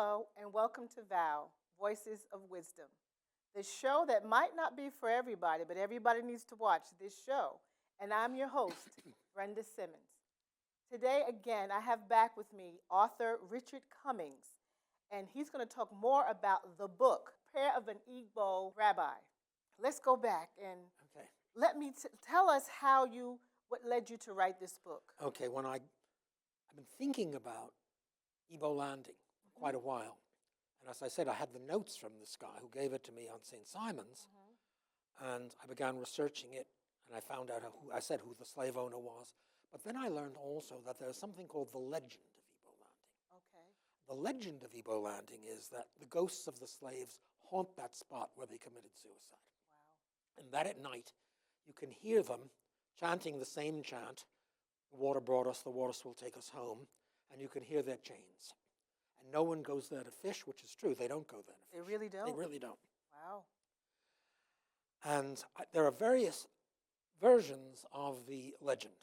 Hello, and welcome to VOW, Voices of Wisdom, the show that might not be for everybody, but everybody needs to watch this show. And I'm your host, Brenda Simmons. Today, again, I have back with me author Richard Cummings, and he's going to talk more about the book, Prayer of an Igbo Rabbi. Let's go back and Okay. let me tell us what led you to write this book. Okay. I've been thinking about Igbo landing for quite a while, and as I said, I had the notes from this guy who gave it to me on St. Simon's, and I began researching it, and I found out who the slave owner was. But then I learned also that there's something called the legend of Igbo landing. Okay. The legend of Igbo landing is that the ghosts of the slaves haunt that spot where they committed suicide. Wow. And that at night, you can hear them chanting the same chant, "The water brought us, the waters will take us home," and you can hear their chains. And no one goes there to fish, which is true. They don't go there to fish. They really don't? They really don't. Wow. And there are various versions of the legend.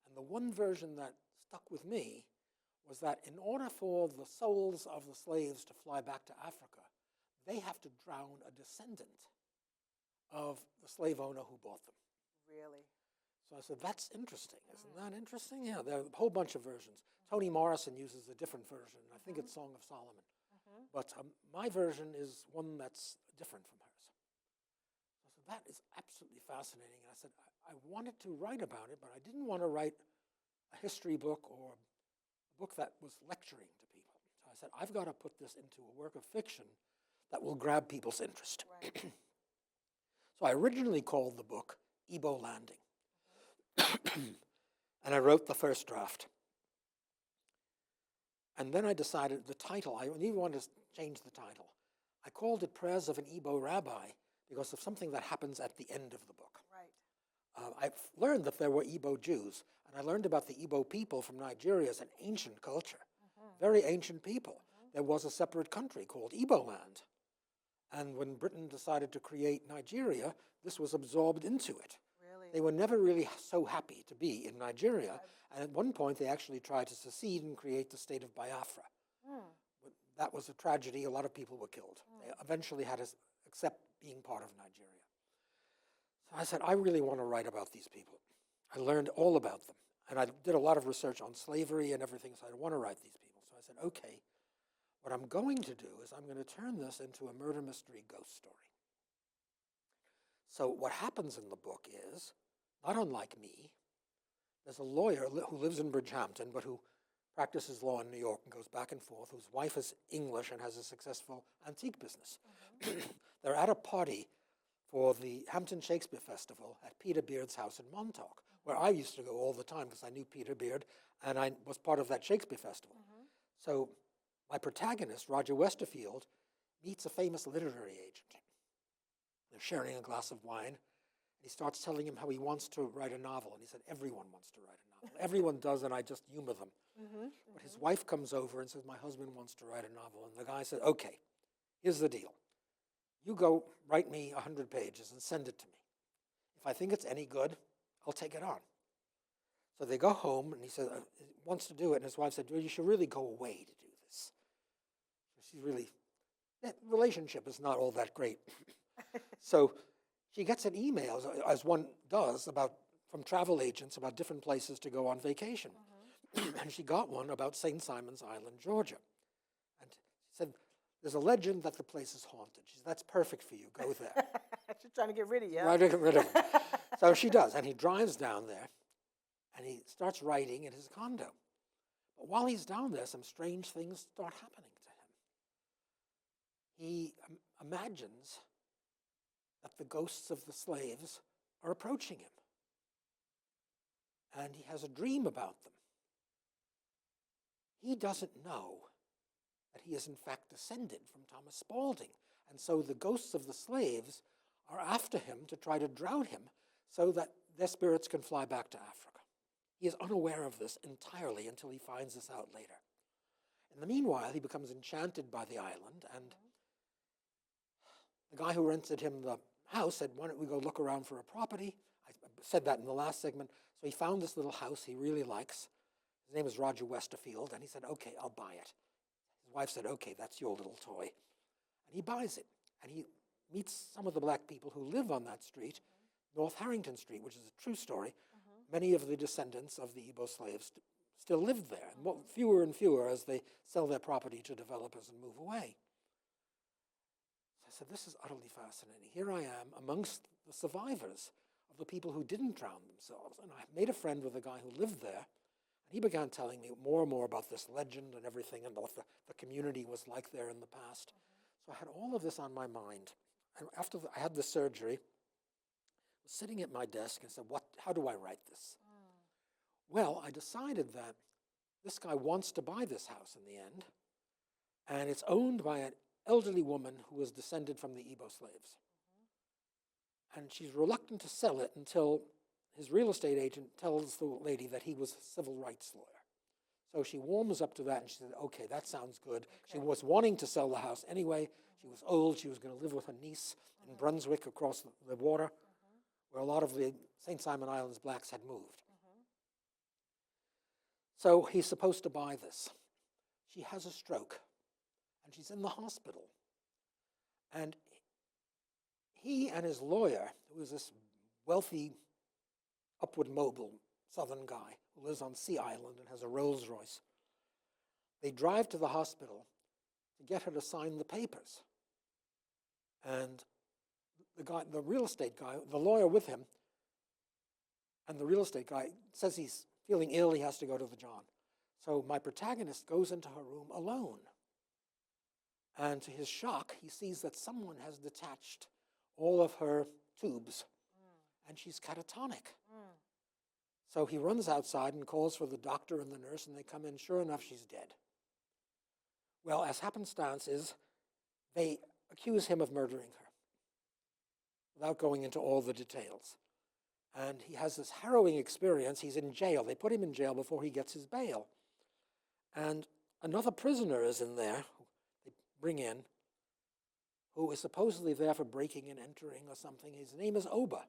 And the one version that stuck with me was that in order for the souls of the slaves to fly back to Africa, they have to drown a descendant of the slave owner who bought them. Really? So I said, that's interesting. Isn't that interesting? Yeah, there are a whole bunch of versions. Toni Morrison uses a different version. I think it's Song of Solomon. But my version is one that's different from hers. So I said, that is absolutely fascinating. And I said, I wanted to write about it, but I didn't want to write a history book or a book that was lecturing to people. So I said, I've got to put this into a work of fiction that will grab people's interest. Right. So I originally called the book Igbo Landing. And I wrote the first draft. And then I decided the title, I even wanted to change the title. I called it Prayers of an Igbo Rabbi because of something that happens at the end of the book. Right. I've learned that there were Igbo Jews, and I learned about the Igbo people from Nigeria as an ancient culture, very ancient people. There was a separate country called Igbo land. And when Britain decided to create Nigeria, this was absorbed into it. Really? They were never really so happy to be in Nigeria, and at one point they actually tried to secede and create the state of Biafra. But that was a tragedy. A lot of people were killed. They eventually had to accept being part of Nigeria. So I said, I really want to write about these people. I learned all about them, and I did a lot of research on slavery and everything, so I want to write these people. So I said, okay, what I'm going to do is I'm going to turn this into a murder mystery ghost story. So what happens in the book is, not unlike me, there's a lawyer who lives in Bridgehampton, but who practices law in New York and goes back and forth, whose wife is English and has a successful antique business. They're at a party for the Hampton Shakespeare Festival at Peter Beard's house in Montauk, where I used to go all the time because I knew Peter Beard and I was part of that Shakespeare Festival. So my protagonist, Roger Westerfield, meets a famous literary agent. They're sharing a glass of wine. And he starts telling him how he wants to write a novel. And he said, everyone wants to write a novel. Everyone does, and I just humor them. But his wife comes over and says, my husband wants to write a novel. And the guy said, okay, here's the deal. You go write me 100 pages and send it to me. If I think it's any good, I'll take it on. So they go home, and he said, he wants to do it. And his wife said, well, you should really go away to do this. So that relationship is not all that great. So she gets an email, as one does, from travel agents about different places to go on vacation. And she got one about St. Simon's Island, Georgia. And she said, there's a legend that the place is haunted. She said, that's perfect for you. Go there. She's trying to get rid of you. Trying to get rid of him. So she does. And he drives down there, and he starts writing in his condo. But while he's down there, some strange things start happening to him. He imagines that the ghosts of the slaves are approaching him. And he has a dream about them. He doesn't know that he is in fact descended from Thomas Spalding. And so the ghosts of the slaves are after him to try to drown him so that their spirits can fly back to Africa. He is unaware of this entirely until he finds this out later. In the meanwhile, he becomes enchanted by the island, and the guy who rented him the house said, why don't we go look around for a property? I said that in the last segment. So he found this little house he really likes. His name is Roger Westerfield, and he said, okay, I'll buy it. His wife said, okay, that's your little toy. And he buys it. And he meets some of the black people who live on that street, North Harrington Street, which is a true story. Many of the descendants of the Igbo slaves still live there, and fewer and fewer as they sell their property to developers and move away. So I said, this is utterly fascinating. Here I am amongst the survivors of the people who didn't drown themselves. And I made a friend with a guy who lived there, and he began telling me more and more about this legend and everything, and what the community was like there in the past. So I had all of this on my mind. And after I had the surgery, I was sitting at my desk and said, how do I write this? Well, I decided that this guy wants to buy this house in the end, and it's owned by an elderly woman who was descended from the Igbo slaves. And she's reluctant to sell it until his real estate agent tells the lady that he was a civil rights lawyer. So she warms up to that, and she said, okay, that sounds good. She was wanting to sell the house anyway. She was old. She was going to live with her niece in Brunswick across the water, where a lot of the St. Simon Islands blacks had moved. So he's supposed to buy this. She has a stroke, and she's in the hospital. And he and his lawyer, who is this wealthy, upward mobile southern guy who lives on Sea Island and has a Rolls Royce, they drive to the hospital to get her to sign the papers. And the real estate guy, the lawyer with him, and the real estate guy says he's feeling ill, he has to go to the John. So my protagonist goes into her room alone. And to his shock, he sees that someone has detached all of her tubes, and she's catatonic. So he runs outside and calls for the doctor and the nurse, and they come in. Sure enough, she's dead. Well, as happenstance is, they accuse him of murdering her, without going into all the details. And he has this harrowing experience. He's in jail. They put him in jail before he gets his bail. And another prisoner is in there, who they bring in, who is supposedly there for breaking and entering or something. His name is Oba.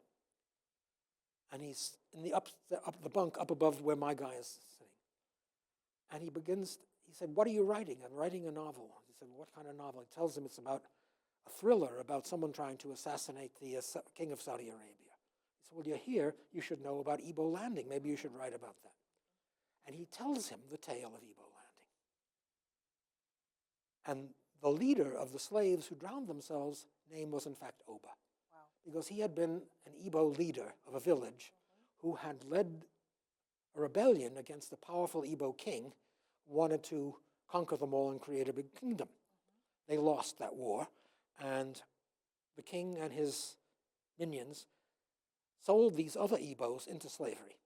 And he's in the bunk up above where my guy is sitting. And he said, what are you writing? I'm writing a novel. He said, what kind of novel? He tells him it's about a thriller about someone trying to assassinate the king of Saudi Arabia. He said, well, you're here, you should know about Igbo landing. Maybe you should write about that. And he tells him the tale of Igbo landing. And the leader of the slaves who drowned themselves' name was in fact Oba. Wow. Because he had been an Igbo leader of a village who had led a rebellion against the powerful Igbo king who wanted to conquer them all and create a big kingdom. They lost that war, and the king and his minions sold these other Igbos into slavery.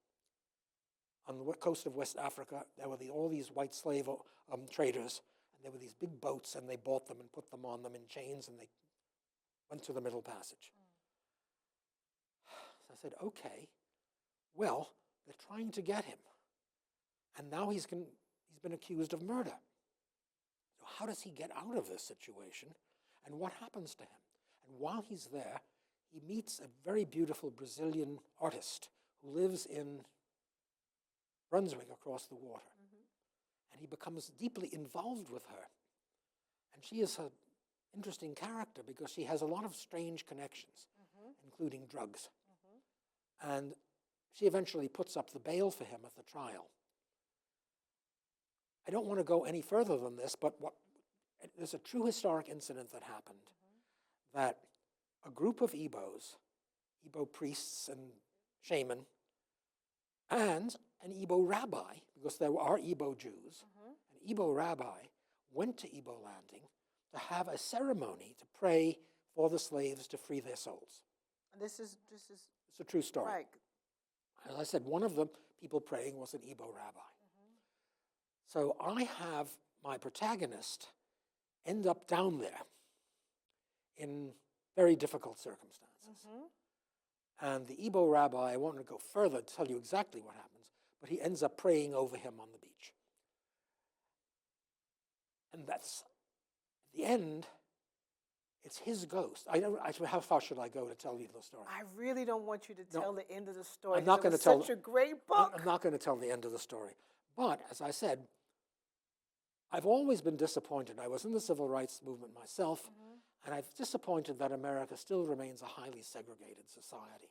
On the coast of West Africa, there were all these white slave traders, and there were these big boats, and they bought them and put them on them in chains, and they went to the Middle Passage. So I said, okay, well, they're trying to get him. And now he's been accused of murder. So how does he get out of this situation? And what happens to him? And while he's there, he meets a very beautiful Brazilian artist who lives in Brunswick across the water. And he becomes deeply involved with her. And she is an interesting character because she has a lot of strange connections, including drugs. And she eventually puts up the bail for him at the trial. I don't want to go any further than this, but there's a true historic incident that happened, that a group of Igbos, Igbo priests and shaman, and an Igbo rabbi, because there are Igbo Jews, an Igbo rabbi went to Igbo landing to have a ceremony to pray for the slaves to free their souls. And this is It's a true story. right. As I said, one of the people praying was an Igbo rabbi. So I have my protagonist end up down there in very difficult circumstances. And the Igbo rabbi, I won't go further to tell you exactly what happens, but he ends up praying over him on the beach. And that's, at the end, it's his ghost. How far should I go to tell you the story? I really don't want you to tell the end of the story. I'm not going to tell. Such a great book. I'm not going to tell the end of the story. But as I said, I've always been disappointed. I was in the civil rights movement myself, and I'm disappointed that America still remains a highly segregated society.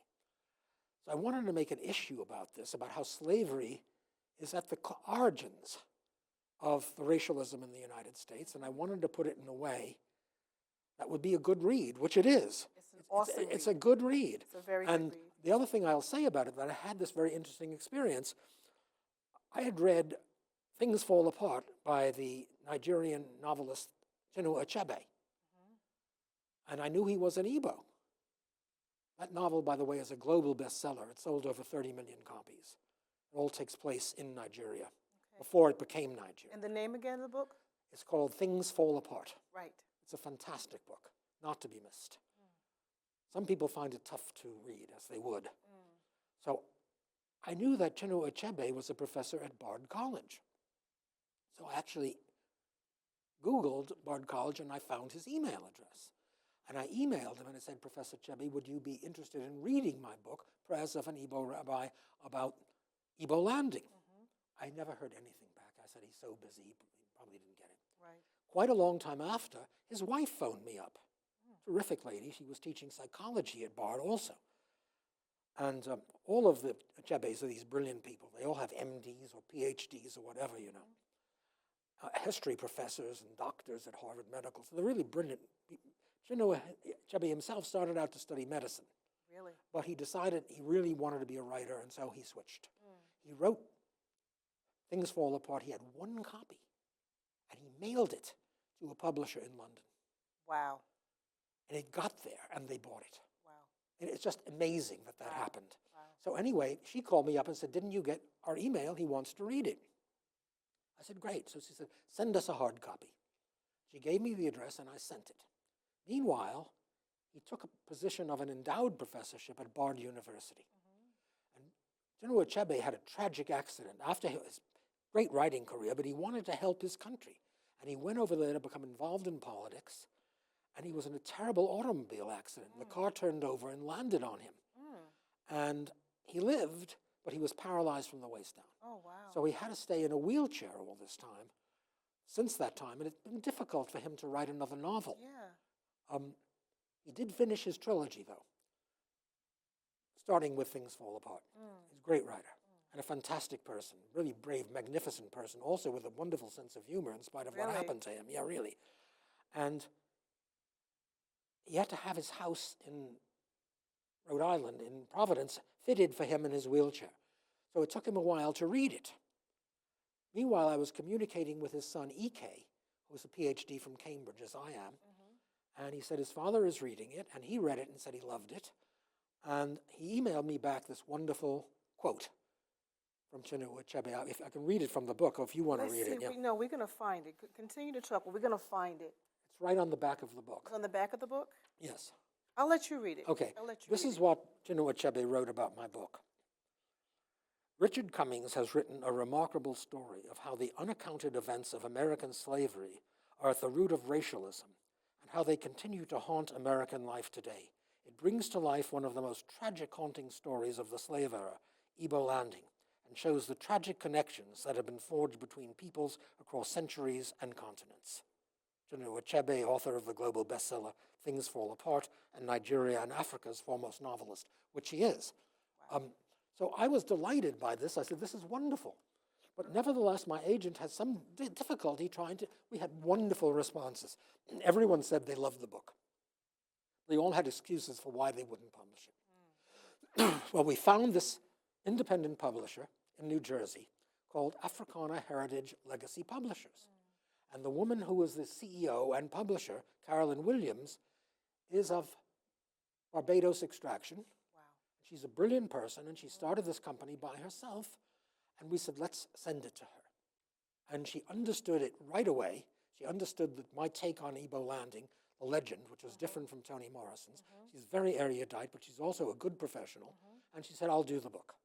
So I wanted to make an issue about this, about how slavery is at the origins of the racialism in the United States, and I wanted to put it in a way that would be a good read, which it is. It's an awesome It's read. a good read. It's a very And good read. the other thing I'll say about it, that I had this very interesting experience. I had read Things Fall Apart by the Nigerian novelist Chinua Achebe. And I knew he was an Igbo. That novel, by the way, is a global bestseller. It sold over 30 million copies. It all takes place in Nigeria, before it became Nigeria. And the name again of the book? It's called Things Fall Apart. Right. It's a fantastic book, not to be missed. Some people find it tough to read, as they would. So I knew that Chinua Achebe was a professor at Bard College. So I actually Googled Bard College, and I found his email address. And I emailed him and I said, Professor Achebe, would you be interested in reading my book, Prayers of an Igbo Rabbi, about Igbo landing? I never heard anything back. I said, he's so busy, he probably didn't get it. Right. Quite a long time after, his wife phoned me up. Terrific lady. She was teaching psychology at Bard also. And all of the Achebes are these brilliant people. They all have MDs or PhDs or whatever, you know. History professors and doctors at Harvard Medical. So they're really brilliant. Chinua Achebe himself started out to study medicine. Really? But he decided he really wanted to be a writer, and so he switched. He wrote Things Fall Apart. He had one copy, and he mailed it to a publisher in London. Wow. And it got there, and they bought it. Wow. And it's just amazing that that happened. Wow. So anyway, she called me up and said, didn't you get our email? He wants to read it. I said, great. So she said, send us a hard copy. She gave me the address, and I sent it. Meanwhile, he took a position of an endowed professorship at Bard University. And Chinua Achebe had a tragic accident after his great writing career, but he wanted to help his country. And he went over there to become involved in politics, and he was in a terrible automobile accident. The car turned over and landed on him. And he lived, but he was paralyzed from the waist down. Oh, wow. So he had to stay in a wheelchair all this time, since that time, and it's been difficult for him to write another novel. Yeah. He did finish his trilogy, though, starting with Things Fall Apart. He's a great writer and a fantastic person, really brave, magnificent person, also with a wonderful sense of humor in spite of what Really? happened to him. Yeah, really. And he had to have his house in Rhode Island, in Providence, fitted for him in his wheelchair. So it took him a while to read it. Meanwhile, I was communicating with his son, E.K., who's a PhD from Cambridge, as I am. And he said his father is reading it, and he read it and said he loved it. And he emailed me back this wonderful quote from Chinua Achebe. If I can read it from the book, or if you want to read it. Yeah. No, we're going to find it. Continue to talk. We're going to find it. It's right on the back of the book. It's on the back of the book? Yes. I'll let you read it. Okay. I'll let you This read is it. what Chinua Achebe wrote about my book. Richard Cummings has written a remarkable story of how the unaccounted events of American slavery are at the root of racialism, and how they continue to haunt American life today. It brings to life one of the most tragic haunting stories of the slave era, Igbo landing, and shows the tragic connections that have been forged between peoples across centuries and continents. Chinua Achebe, author of the global bestseller Things Fall Apart, and Nigeria and Africa's foremost novelist, which he is. So I was delighted by this. I said, this is wonderful. But nevertheless, my agent has some difficulty trying to. We had wonderful responses. Everyone said they loved the book. They all had excuses for why they wouldn't publish it. Well, we found this independent publisher in New Jersey called Africana Heritage Legacy Publishers. And the woman who was the CEO and publisher, Carolyn Williams, is of Barbados extraction. Wow. She's a brilliant person, and she started this company by herself. And we said, let's send it to her. And she understood it right away. She understood that my take on Igbo landing, the legend, which was different from Toni Morrison's. She's very erudite, but she's also a good professional. And she said, I'll do the book.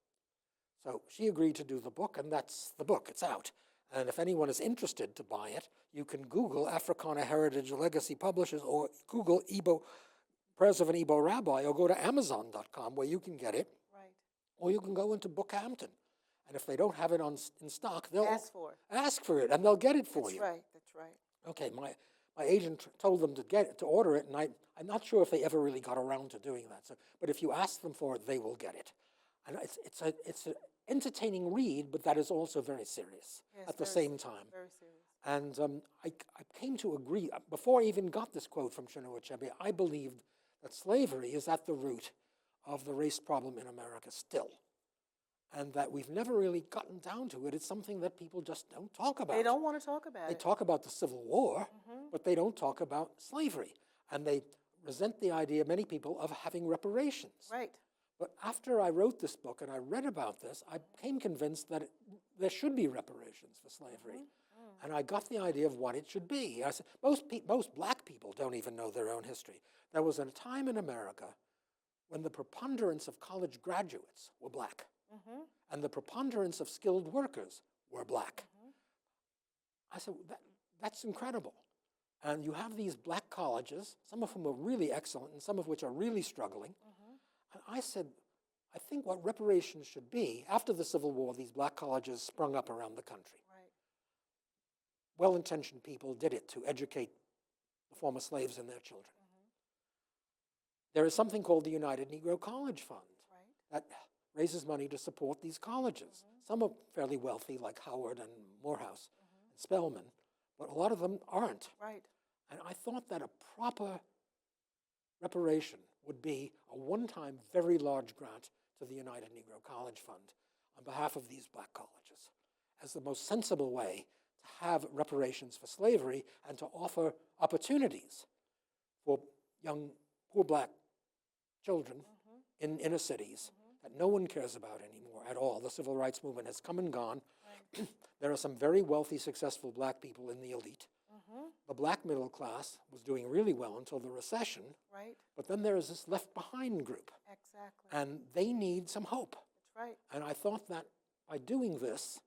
So she agreed to do the book, and that's the book. It's out. And if anyone is interested to buy it, you can Google Africana Heritage Legacy Publishers, or Google Igbo, Prayers of an Igbo Rabbi, or go to Amazon.com where you can get it. Right. Or you can go into Bookhampton And if they don't have it in stock, they'll Ask for it, and they'll get it for That's you. right. That's right. Okay, my agent told them to order it, and I'm not sure if they ever really got around to doing that. So, but if you ask them for it, they will get it. And it's an entertaining read, but that is also very serious at the same time. Very serious. And I came to agree, before I even got this quote from Chinua Achebe, I believed that slavery is at the root of the race problem in America still. And that we've never really gotten down to it. It's something that people just don't talk about. They don't want to talk about They it. talk about the Civil War, but they don't talk about slavery. And they resent the idea, many people, of having reparations. Right. But after I wrote this book and I read about this, I became convinced that there should be reparations for slavery. And I got the idea of what it should be. I said, most black people don't even know their own history. There was a time in America when the preponderance of college graduates were black. And the preponderance of skilled workers were black. I said, that's incredible. And you have these black colleges, some of whom are really excellent and some of which are really struggling. And I said, I think what reparations should be, after the Civil War, these black colleges sprung up around the country. Right. Well-intentioned people did it to educate the former slaves and their children. There is something called the United Negro College Fund that raises money to support these colleges. Some are fairly wealthy, like Howard and Morehouse and Spelman, but a lot of them aren't. Right. And I thought that a proper reparation would be a one-time, very large grant to the United Negro College Fund on behalf of these black colleges as the most sensible way to have reparations for slavery and to offer opportunities for young, poor black children in inner cities that no one cares about anymore at all. The civil rights movement has come and gone. Right. There are some very wealthy, successful black people in the elite. The black middle class was doing really well until the recession. Right. But then there is this left behind group. Exactly. And they need some hope. That's right. And I thought that by doing this,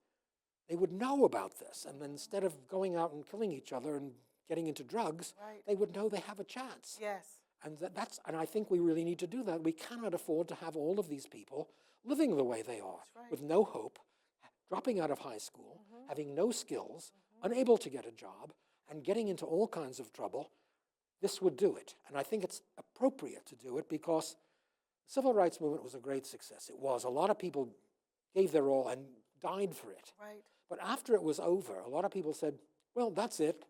they would know about this. And then instead of going out and killing each other and getting into drugs, they would know they have a chance. Yes. And I think we really need to do that. We cannot afford to have all of these people living the way they are, with no hope, dropping out of high school, having no skills, unable to get a job, and getting into all kinds of trouble. This would do it. And I think it's appropriate to do it because the civil rights movement was a great success. It was. A lot of people gave their all and died for it. Right. But after it was over, a lot of people said, well, that's it.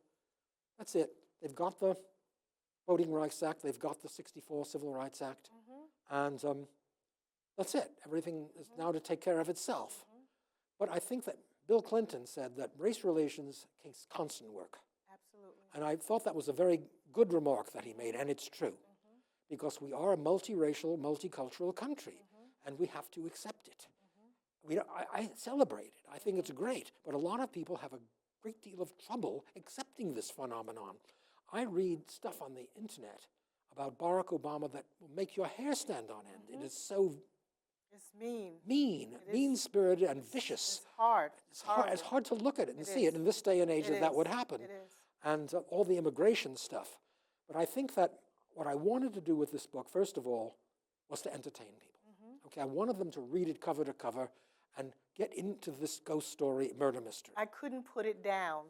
That's it. They've got the Voting Rights Act. They've got the 64 Civil Rights Act. And that's it. Everything is now to take care of itself. But I think that Bill Clinton said that race relations takes constant work. Absolutely. And I thought that was a very good remark that he made, and it's true. Because we are a multiracial, multicultural country, and we have to accept it. I celebrate it. I think it's great. But a lot of people have a great deal of trouble accepting this phenomenon. I read stuff on the internet about Barack Obama that will make your hair stand on end. It is so It's mean. Mean-spirited and vicious. It's hard. It's hard to look at it and see it in this day and age that would happen. It is. And all the immigration stuff. But I think that what I wanted to do with this book, first of all, was to entertain people. Okay, I wanted them to read it cover to cover and get into this ghost story murder mystery. I couldn't put it down.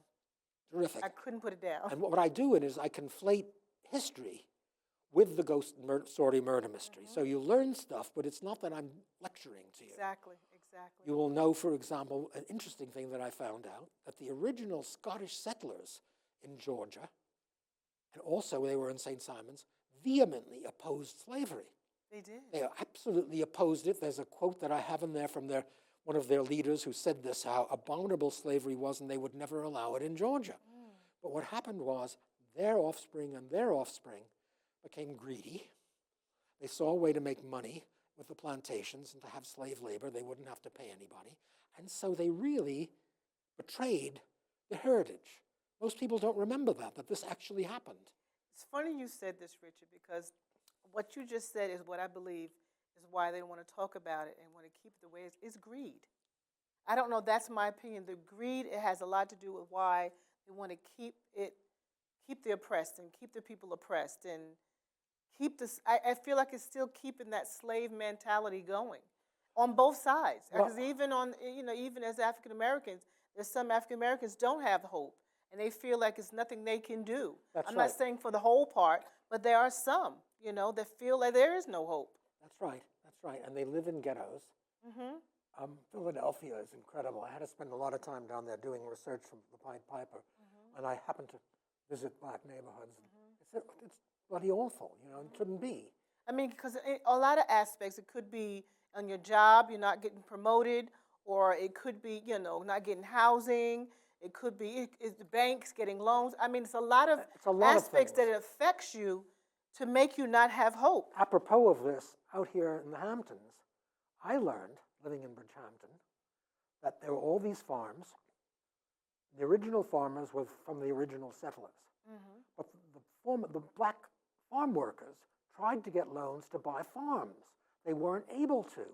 Terrific. I couldn't put it down. And what I do is I conflate history with the ghost story murder mystery. So you learn stuff, but it's not that I'm lecturing to you. Exactly. You will know, for example, an interesting thing that I found out, that the original Scottish settlers in Georgia, and also they were in St. Simon's, vehemently opposed slavery. They did. They absolutely opposed it. There's a quote that I have in there from one of their leaders who said this, how abominable slavery was, and they would never allow it in Georgia. But what happened was their offspring and their offspring became greedy. They saw a way to make money with the plantations and to have slave labor. They wouldn't have to pay anybody. And so they really betrayed the heritage. Most people don't remember that this actually happened. It's funny you said this, Richard, because what you just said is what I believe is why they want to talk about it and want to keep it the way it is greed. I don't know, that's my opinion. The greed, it has a lot to do with why they want to keep the oppressed and keep the people oppressed and keep this. I feel like it's still keeping that slave mentality going. on both sides. Well- Because even on, even as African Americans, there's some African Americans don't have hope, and they feel like it's nothing they can do. That's I'm right. not saying for the whole part, but there are some, that feel like there is no hope. That's right. That's right. And they live in ghettos. Philadelphia is incredible. I had to spend a lot of time down there doing research from the Pied Piper, and I happened to visit black neighborhoods. It's bloody awful. It shouldn't be. I mean, because a lot of aspects, it could be on your job, you're not getting promoted, or it could be, not getting housing. It could be the banks getting loans. I mean, it's a lot of aspects that it affects you to make you not have hope. Apropos of this, out here in the Hamptons, I learned, living in Bridgehampton, that there were all these farms. The original farmers were from the original settlers. But the black farm workers tried to get loans to buy farms. They weren't able to.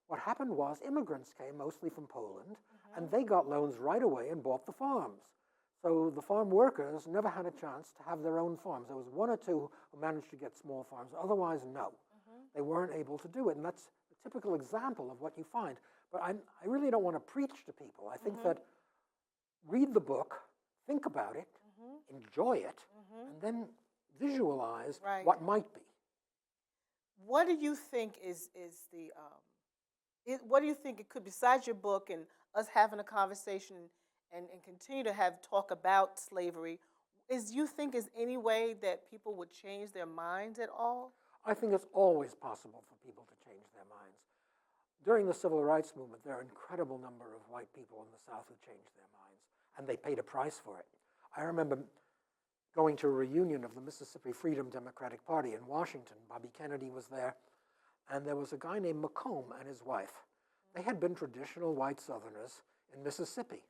What happened was immigrants came, mostly from Poland, and they got loans right away and bought the farms. So the farm workers never had a chance to have their own farms. There was one or two who managed to get small farms. Otherwise, no. They weren't able to do it. And that's a typical example of what you find. But I really don't want to preach to people. I think that read the book, think about it, enjoy it, and then visualize what might be. What do you think is the what do you think it could, besides your book and us having a conversation and continue to have talk about slavery, you think is any way that people would change their minds at all? I think it's always possible for people to change their minds. During the civil rights movement, there are an incredible number of white people in the South who changed their minds, and they paid a price for it. I remember going to a reunion of the Mississippi Freedom Democratic Party in Washington. Bobby Kennedy was there, and there was a guy named McComb and his wife. They had been traditional white Southerners in Mississippi,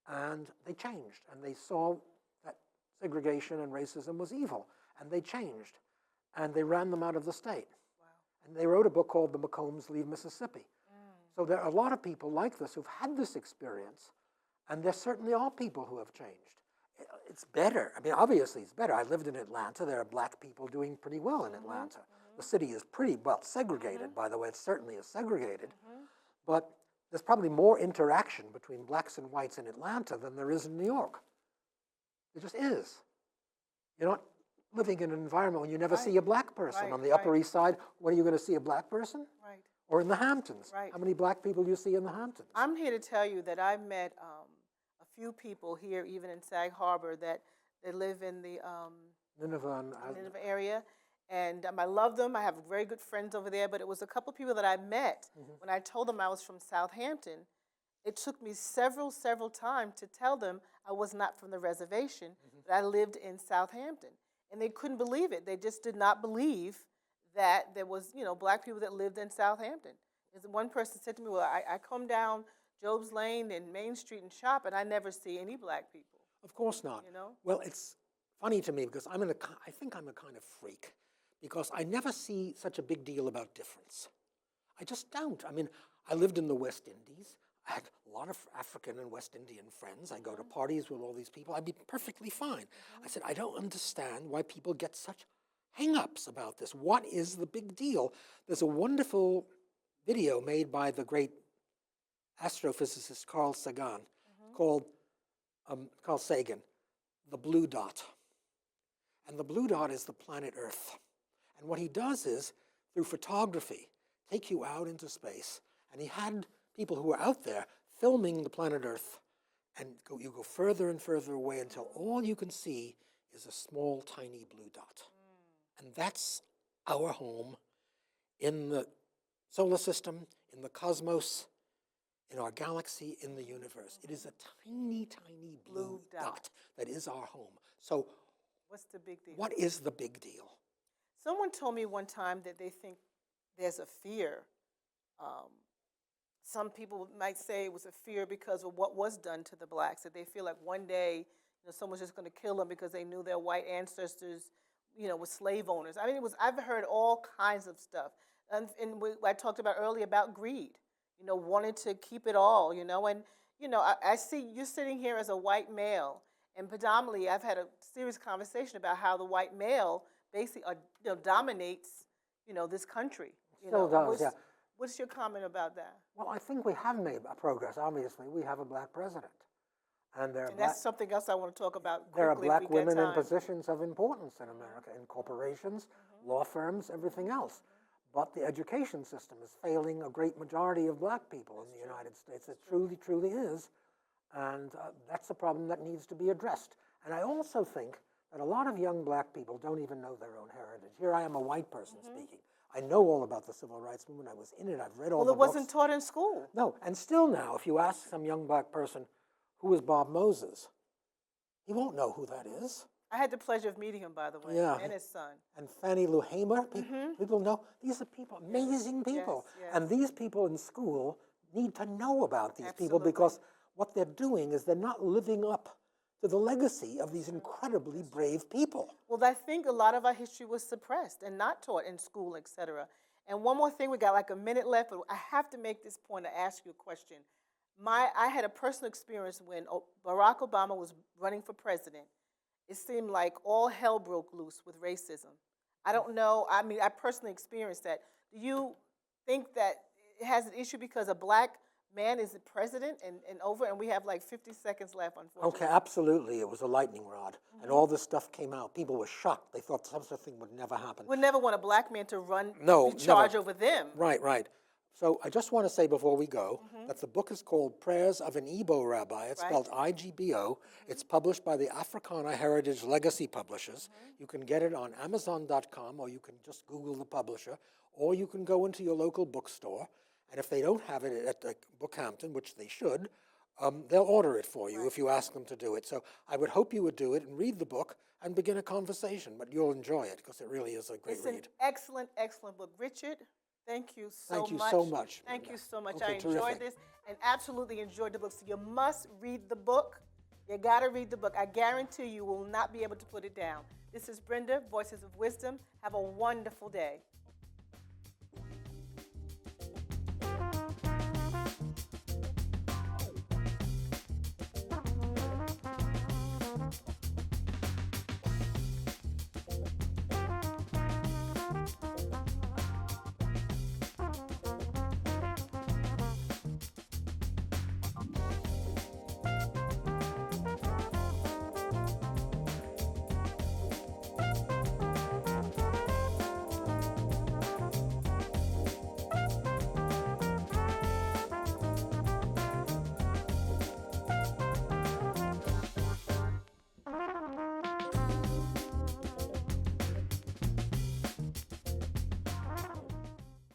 and they changed, and they saw that segregation and racism was evil, and they changed, and they ran them out of the state. And they wrote a book called The McCombs Leave Mississippi. So there are a lot of people like this who've had this experience, and there certainly are people who have changed. It's better. I mean, obviously it's better. I lived in Atlanta. There are black people doing pretty well in Atlanta. The city is pretty well segregated, by the way. It certainly is segregated. But there's probably more interaction between blacks and whites in Atlanta than there is in New York. There just is. You're not living in an environment when you never see a black person. On the Upper East Side, when are you going to see a black person? Or in the Hamptons. How many black people do you see in the Hamptons? I'm here to tell you that I've met a few people here, even in Sag Harbor, that they live in the Nineveh area. And I love them. I have very good friends over there. But it was a couple of people that I met when I told them I was from Southampton. It took me several times to tell them I was not from the reservation, but I lived in Southampton. And they couldn't believe it. They just did not believe that there was, black people that lived in Southampton. As one person said to me, well, I come down Job's Lane and Main Street and shop, and I never see any black people. Of course not. Well, it's funny to me because I think I'm a kind of freak, because I never see such a big deal about difference. I just don't. I mean, I lived in the West Indies. I had a lot of African and West Indian friends. I go to parties with all these people. I'd be perfectly fine. I said, I don't understand why people get such hang-ups about this. What is the big deal? There's a wonderful video made by the great astrophysicist Carl Sagan called Carl Sagan, The Blue Dot. And the blue dot is the planet Earth. And what he does is, through photography, take you out into space. And he had people who were out there filming the planet Earth, and you go further and further away until all you can see is a small, tiny blue dot. And that's our home in the solar system, in the cosmos, in our galaxy, in the universe. It is a tiny, tiny blue dot that is our home. So what's the big deal? What is the big deal? Someone told me one time that they think there's a fear. Some people might say it was a fear because of what was done to the blacks, that they feel like one day someone's just going to kill them because they knew their white ancestors were slave owners. I mean, I've heard all kinds of stuff. And I talked about earlier about greed, wanting to keep it all, and, I see you sitting here as a white male, and predominantly I've had a serious conversation about how the white male basically dominates, this country. Still does, yeah. What's your comment about that? Well, I think we have made progress. Obviously, we have a black president. And And that's something else I want to talk about there are quickly black if we get women in time. positions of importance in America, in corporations, law firms, everything else. But the education system is failing a great majority of black people in the United States. It truly, truly is. And that's a problem that needs to be addressed. And I also think that a lot of young black people don't even know their own heritage. Here I am, a white person speaking. I know all about the civil rights movement. I was in it. I've read all the Well, it books. wasn't taught in school. No, and still now, if you ask some young black person, who is Bob Moses, he won't know who that is. I had the pleasure of meeting him, by the way, Yeah. and his son. And Fannie Lou Hamer, people know. These are people, amazing people. yes. And these people in school need to know about these people Absolutely. because what they're doing is they're not living up to the legacy of these incredibly brave people. Well, I think a lot of our history was suppressed and not taught in school, etc. And one more thing, we got like a minute left, but I have to make this point to ask you a question. I had a personal experience when Barack Obama was running for president. It seemed like all hell broke loose with racism. I don't know. I mean, I personally experienced that. Do you think that it has an issue because a black man is the president and we have like 50 seconds left, unfortunately. Okay, absolutely. It was a lightning rod. And all this stuff came out. People were shocked. They thought some sort of thing would never happen. Would never want a black man to No, be charge never. over them. Right, right. So I just want to say before we go that the book is called Prayers of an Igbo Rabbi. It's spelled IGBO. It's published by the Africana Heritage Legacy Publishers. You can get it on Amazon.com, or you can just Google the publisher, or you can go into your local bookstore. And if they don't have it at Bookhampton, which they should, they'll order it for you if you ask them to do it. So I would hope you would do it and read the book and begin a conversation. But you'll enjoy it because it really is a great It's read. an excellent, excellent book. Richard, thank you so much. Thank you so much. Thank Brenda. you so much. Okay, I enjoyed terrific. this and absolutely enjoyed the book. So you must read the book. You got to read the book. I guarantee you will not be able to put it down. This is Brenda, Voices of Wisdom. Have a wonderful day.